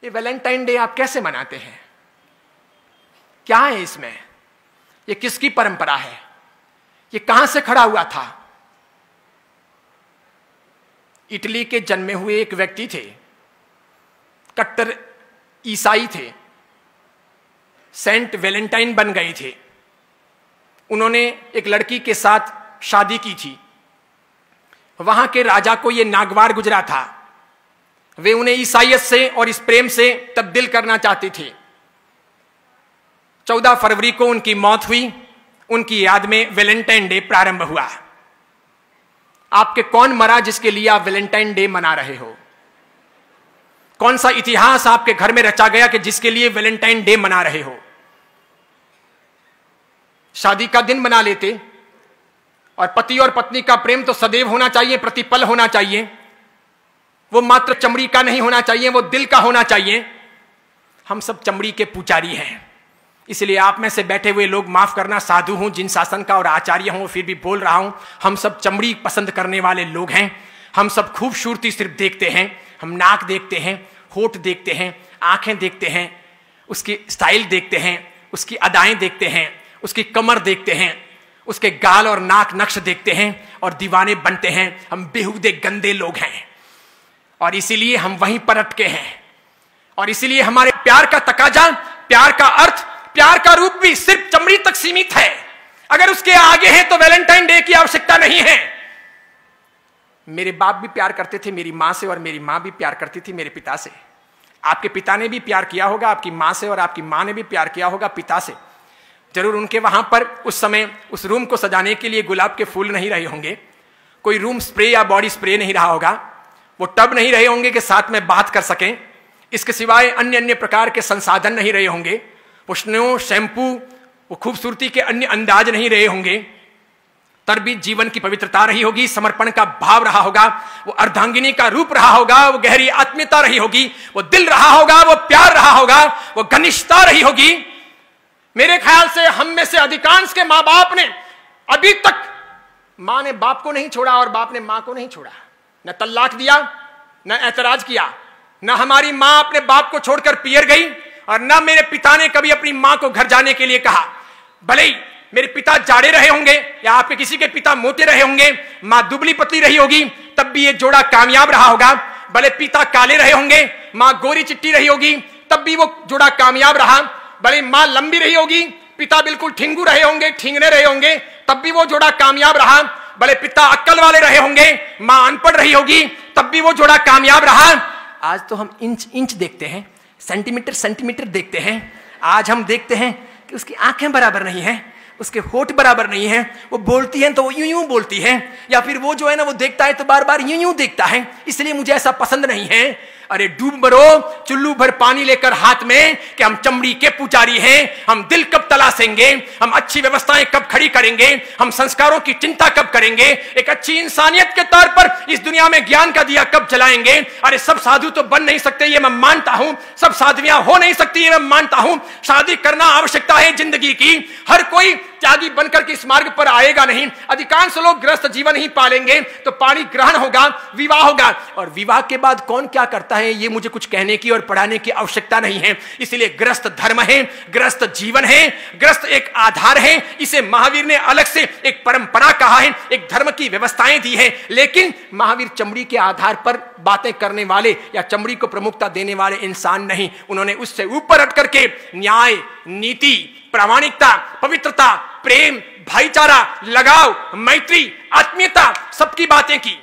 ये Valentine day आप कैसे मनाते हैं? क्या है इसमें? ये किसकी परंपरा है? ये कहां से खड़ा हुआ था? इटली के जन्मे हुए एक व्यक्ति थे, कट्टर ईसाई थे, सेंट वैलेंटाइन बन गए थे। उन्होंने एक लड़की के साथ शादी की थी। वहां के राजा को यह नागवार गुजरा था। वे उन्हें ईसाइयत से और इस प्रेम से तब्दील करना चाहते थे। 14 फरवरी को उनकी मौत हुई। उनकी याद में वैलेंटाइन डे प्रारंभ हुआ। आपके कौन मरा जिसके लिए आप वैलेंटाइन डे मना रहे हो? कौन सा इतिहास आपके घर में रचा गया कि जिसके लिए वैलेंटाइन डे मना रहे हो? शादी का दिन मना लेते। और पति और पत्नी का प्रेम तो सदैव होना चाहिए, प्रतिपल होना चाहिए। वो मात्र चमड़ी का नहीं होना चाहिए, वो दिल का होना चाहिए। हम सब चमड़ी के पुजारी हैं। इसलिए आप में से बैठे हुए लोग माफ करना, साधु हूं, जिन शासन का और आचार्य हूं, फिर भी बोल रहा हूं। हम सब चमड़ी पसंद करने वाले लोग हैं। हम सब खूबसूरती सिर्फ देखते हैं। हम नाक देखते हैं, होठ देखते हैं, आंखें देखते हैं, उसकी स्टाइल देखते हैं, उसकी अदाएं देखते हैं, उसकी कमर देखते हैं, उसके गाल और नाक नक्श देखते हैं और दीवाने बनते हैं। हम बेहुदे गंदे लोग हैं और इसीलिए हम वहीं पर अटके हैं। और इसीलिए हमारे प्यार का तकाजा, प्यार का अर्थ, प्यार का रूप भी सिर्फ चमड़ी तक सीमित है। अगर उसके आगे है तो वैलेंटाइन डे की आवश्यकता नहीं है। मेरे बाप भी प्यार करते थे मेरी मां से और मेरी मां भी प्यार करती थी मेरे पिता से। आपके पिता ने भी प्यार किया होगा आपकी मां से और आपकी मां ने भी प्यार किया होगा पिता से। जरूर उनके वहां पर उस समय उस रूम को सजाने के लिए गुलाब के फूल नहीं रहे होंगे, कोई रूम स्प्रे या बॉडी स्प्रे नहीं रहा होगा, वो टब नहीं रहे होंगे कि साथ में बात कर सकें। इसके सिवाय अन्य अन्य प्रकार के संसाधन नहीं रहे होंगे, वो स्नो, शैम्पू, वो खूबसूरती के अन्य अंदाज नहीं रहे होंगे। तरबीज जीवन की पवित्रता रही होगी, समर्पण का भाव रहा होगा, वो अर्धांगिनी का रूप रहा होगा, वो गहरी आत्मीयता रही होगी, वो दिल रहा होगा, वो प्यार रहा होगा, वो घनिष्ठता रही होगी। मेरे ख्याल से हम में से अधिकांश के मां बाप ने अभी तक, मां ने बाप को नहीं छोड़ा और बाप ने मां को नहीं छोड़ा, न तल्लाक दिया न ऐतराज किया, न हमारी मां अपने बाप को छोड़कर पियर गई और न मेरे पिता ने कभी अपनी मां को घर जाने के लिए कहा। भले ही मेरे पिता जाड़े रहे होंगे या आपके किसी के पिता मोटे रहे होंगे, मां दुबली पतली रही होगी, तब भी ये जोड़ा कामयाब रहा होगा। भले पिता काले रहे होंगे, मां गोरी चिट्टी रही होगी, तब भी वो जोड़ा कामयाब रहा। भले मां लंबी रही होगी, पिता बिल्कुल ठिंगू रहे होंगे, ठिंगने रहे होंगे, तब भी वो जोड़ा कामयाब रहा। भले पिता अक्कल वाले रहे होंगे, मां अनपढ़ रही होगी, तब भी वो जोड़ा कामयाब रहा। आज तो हम इंच इंच देखते हैं, सेंटीमीटर सेंटीमीटर देखते हैं। आज हम देखते हैं कि उसकी आंखें बराबर नहीं है, उसके होठ बराबर नहीं है, वो बोलती है तो वो यूं यूं बोलती है, या फिर वो जो है ना वो देखता है तो बार बार यूं यूं देखता है, इसलिए मुझे ऐसा पसंद नहीं है। अरे डूब मरो चुल्लू भर पानी लेकर हाथ में कि हम चमड़ी के पुजारी हैं। हम दिल कब तलाशेंगे, हम अच्छी व्यवस्थाएं कब खड़ी करेंगे, हम संस्कारों की चिंता कब करेंगे, एक अच्छी इंसानियत के तौर पर इस दुनिया में ज्ञान का दिया कब जलाएंगे। अरे सब साधु तो बन नहीं सकते ये मैं मानता हूं, सब साधवियां हो नहीं सकती ये मैं मानता हूं। शादी करना आवश्यकता है जिंदगी की। हर कोई त्यागी बनकर के इस मार्ग पर आएगा नहीं। अधिकांश लोग गृहस्थ जीवन ही पालेंगे तो पाणी ग्रहण होगा, विवाह होगा, और विवाह के बाद कौन क्या करता है ये मुझे कुछ कहने की और पढ़ाने की आवश्यकता नहीं है। इसलिए गृहस्थ धर्म है, गृहस्थ जीवन है, गृहस्थ एक आधार है। इसे महावीर ने अलग से एक परंपरा कहा है, एक धर्म की व्यवस्थाएं दी है। लेकिन महावीर चमड़ी के आधार पर बातें करने वाले या चमड़ी को प्रमुखता देने वाले इंसान नहीं। उन्होंने उससे ऊपर हट करके न्याय, नीति, प्रामाणिकता, पवित्रता, प्रेम, भाईचारा, लगाव, मैत्री, आत्मीयता, सबकी बातें की।